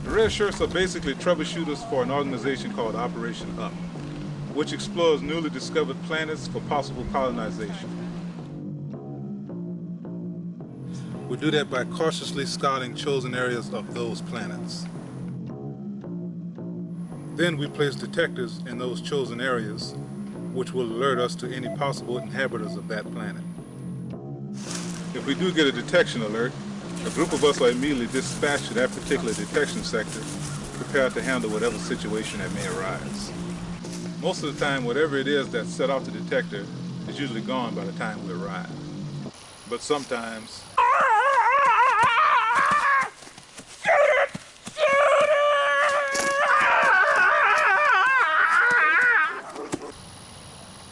The Red Shirts are basically troubleshooters for an organization called Operation Up, which explores newly discovered planets for possible colonization. We do that by cautiously scouting chosen areas of those planets. Then we place detectors in those chosen areas, which will alert us to any possible inhabitants of that planet. If we do get a detection alert, a group of us are immediately dispatched to that particular detection sector, prepared to handle whatever situation that may arise. Most of the time, whatever it is that set off the detector is usually gone by the time we arrive. But sometimes,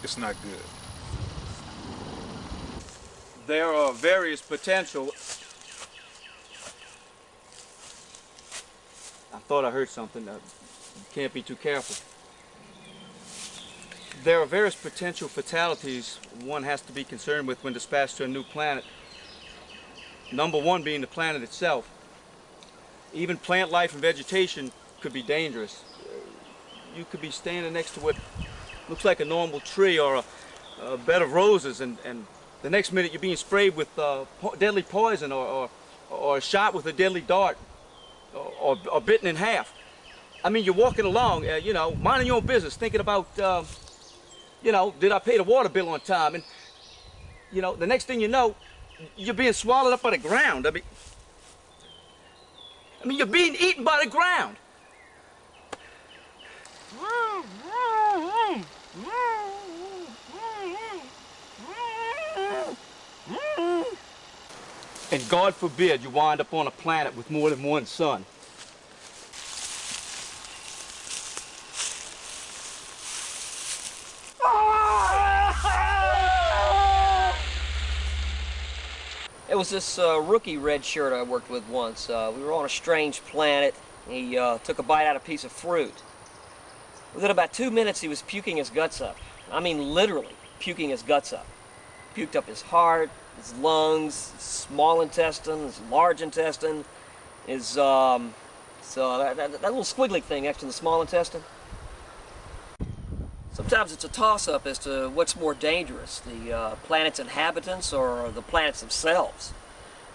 it's not good. There are various potential. I thought I heard something. You can't be too careful. There are various potential fatalities one has to be concerned with when dispatched to a new planet. Number one being the planet itself. Even plant life and vegetation could be dangerous. You could be standing next to what looks like a normal tree or a bed of roses, and the next minute you're being sprayed with deadly poison or shot with a deadly dart or bitten in half. I mean, you're walking along, you know, minding your own business, thinking about, you know, did I pay the water bill on time? And, you know, the next thing you know, you're being swallowed up by the ground. I mean, you're being eaten by the ground. And God forbid you wind up on a planet with more than one sun. It was this rookie red shirt I worked with once. We were on a strange planet. He took a bite out of a piece of fruit. Within about 2 minutes, he was puking his guts up. I mean, literally puking his guts up. Puked up his heart, his lungs, his small intestine, his large intestine, his, that little squiggly thing next to the small intestine. Sometimes it's a toss-up as to what's more dangerous, the planet's inhabitants or the planets themselves.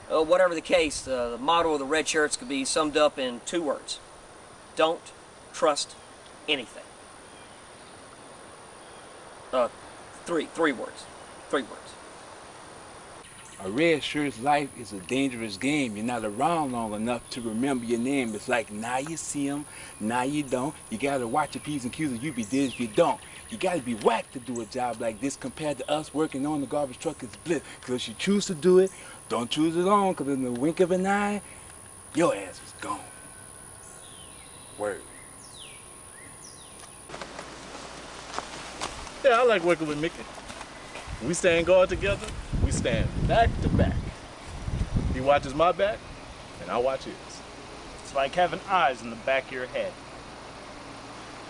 Whatever the case, the motto of the red shirts could be summed up in 2 words. Don't trust anything. Three words. 3 words. A red shirt's life is a dangerous game. You're not around long enough to remember your name. It's like now you see them, now you don't. You gotta watch your P's and Q's, and you be dead if you don't. You gotta be whacked to do a job like this compared to us working on the garbage truck is bliss. Because if you choose to do it, don't choose it on, because in the wink of an eye, your ass is gone. Word. Yeah, I like working with Mickey. We stand guard together, we stand back to back. He watches my back, and I watch his. It's like having eyes in the back of your head.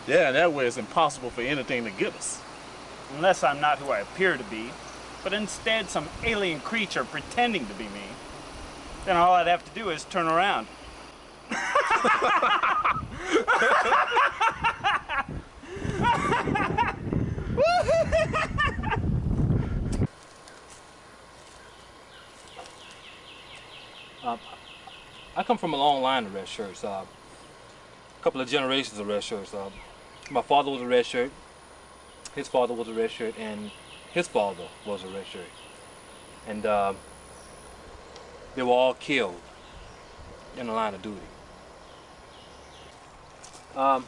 Yeah, and that way it's impossible for anything to get us. Unless I'm not who I appear to be, but instead some alien creature pretending to be me. Then all I'd have to do is turn around. I come from a long line of red shirts. A couple of generations of red shirts. My father was a red shirt, his father was a red shirt, and his father was a red shirt. And they were all killed in the line of duty. My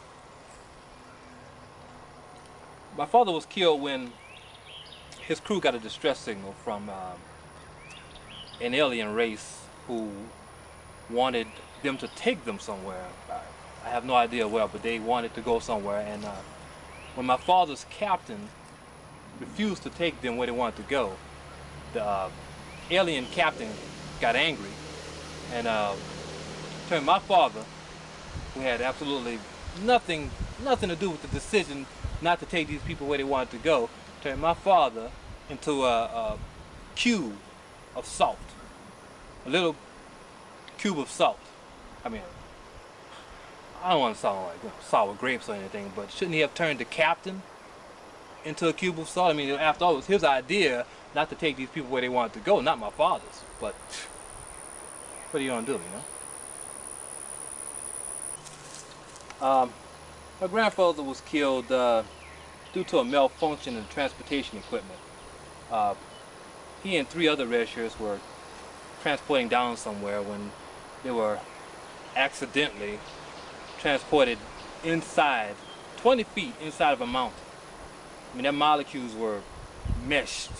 father was killed when his crew got a distress signal from an alien race who wanted them to take them somewhere. I have no idea where, but they wanted to go somewhere. And when my father's captain refused to take them where they wanted to go, the alien captain got angry and turned my father, who had absolutely nothing to do with the decision not to take these people where they wanted to go, turned my father into a cube of salt, a little cube of salt. I mean, I don't want to sound like sour grapes or anything, but shouldn't he have turned the captain into a cube of salt? I mean, after all, it was his idea not to take these people where they wanted to go, not my father's. But what are you gonna do, you know? My grandfather was killed due to a malfunction in transportation equipment. He and 3 other redshirts were transporting down somewhere when they were accidentally transported inside, 20 feet inside of a mountain. I mean, their molecules were meshed,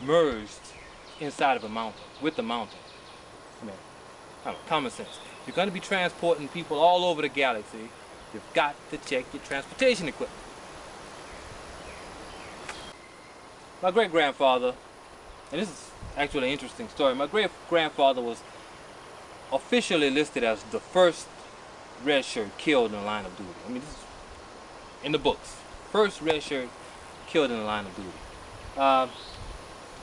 merged inside of a mountain, with the mountain. I mean, common sense. If you're going to be transporting people all over the galaxy, you've got to check your transportation equipment. My great-grandfather, and this is actually an interesting story, my great-grandfather was officially listed as the first redshirt killed in the line of duty. I mean, this is in the books. First redshirt killed in the line of duty.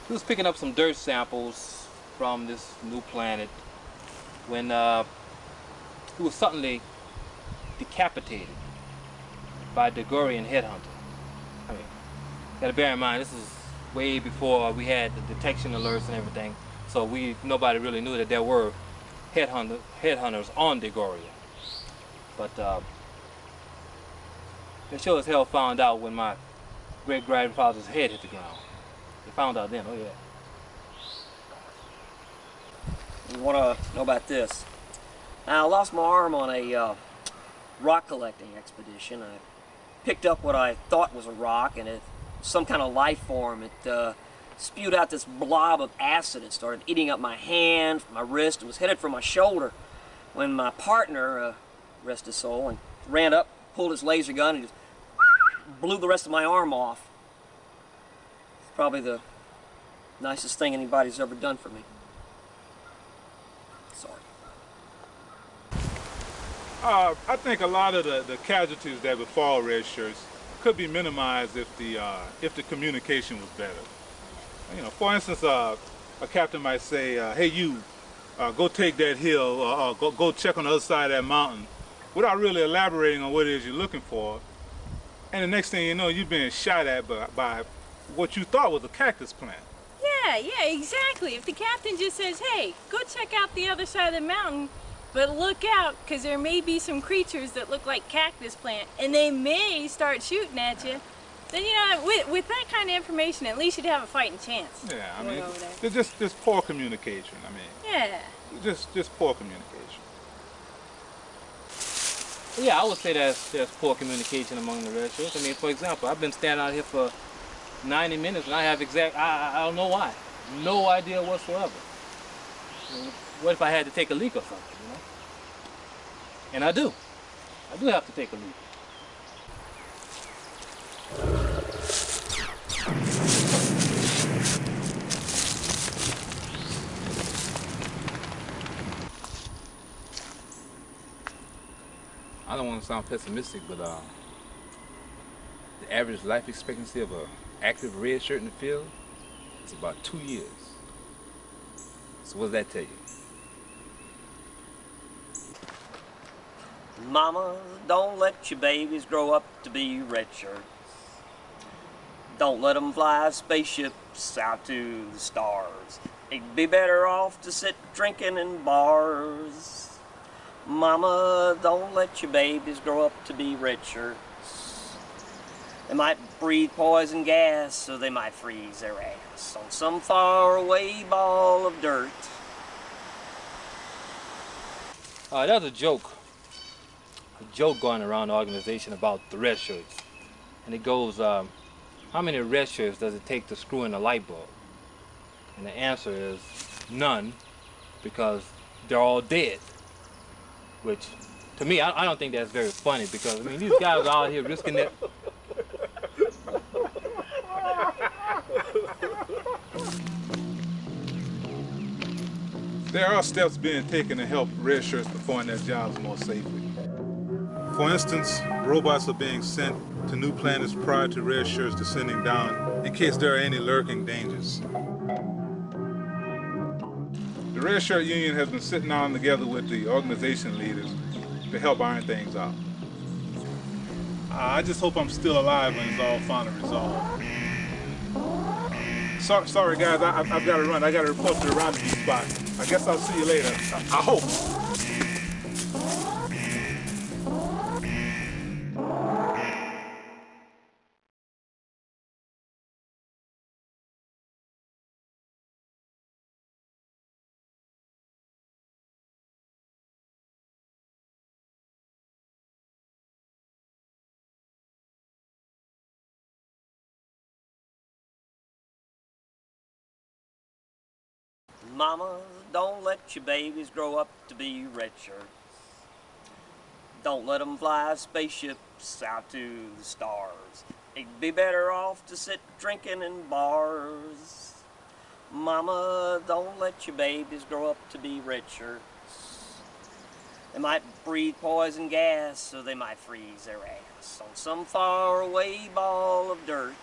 He was picking up some dirt samples from this new planet when he was suddenly decapitated by a Degorian headhunter. I mean, gotta bear in mind, this is way before we had the detection alerts and everything, so nobody really knew that there were headhunters on Degoria. But they sure as hell found out when my great-grandfather's head hit the ground. They found out then, oh yeah. You want to know about this? Now, I lost my arm on a rock collecting expedition. I picked up what I thought was a rock, and it some kind of life form. It spewed out this blob of acid. It started eating up my hand, my wrist, and was headed for my shoulder when my partner, rest his soul, and ran up, pulled his laser gun, and just blew the rest of my arm off. It's probably the nicest thing anybody's ever done for me. Sorry. I think a lot of the casualties that befall red shirts could be minimized if the communication was better. You know, for instance, a captain might say, "Hey, you, go take that hill, or go check on the other side of that mountain," without really elaborating on what it is you're looking for. And the next thing you know, you're being shot at by what you thought was a cactus plant. Yeah, exactly. If the captain just says, "Hey, go check out the other side of the mountain, but look out, because there may be some creatures that look like cactus plant, and they may start shooting at you," then, you know, with that kind of information, at least you'd have a fighting chance. Yeah, I mean, just poor communication. I mean, yeah, just poor communication. Yeah, I would say there's poor communication among the red shirts. I mean, for example, I've been standing out here for 90 minutes and I have I don't know why. No idea whatsoever. I mean, what if I had to take a leak or something, you know? And I do. I do have to take a leak. I don't want to sound pessimistic, but the average life expectancy of an active red shirt in the field is about 2 years. So what does that tell you? Mama, don't let your babies grow up to be red shirts. Don't let them fly spaceships out to the stars. They'd be better off to sit drinking in bars. Mama, don't let your babies grow up to be red shirts. They might breathe poison gas, so they might freeze their ass on some faraway ball of dirt. There's a joke going around the organization about the red shirts. And it goes, how many red shirts does it take to screw in a light bulb? And the answer is none, because they're all dead. Which, to To me, I don't think that's very funny because, I mean, these guys are out here risking it. There are steps being taken to help red shirts perform their jobs more safely. For instance, robots are being sent to new planets prior to red shirts descending down in case there are any lurking dangers. The Red Shirt Union has been sitting down together with the organization leaders to help iron things out. I just hope I'm still alive when it's all finally resolved. Sorry guys, I've got to run. I got to report to the rendezvous spot. I guess I'll see you later. I hope. Mama, don't let your babies grow up to be red shirts. Don't let them fly spaceships out to the stars. They'd be better off to sit drinking in bars. Mama, don't let your babies grow up to be red shirts. They might breathe poison gas, or they might freeze their ass on some faraway ball of dirt.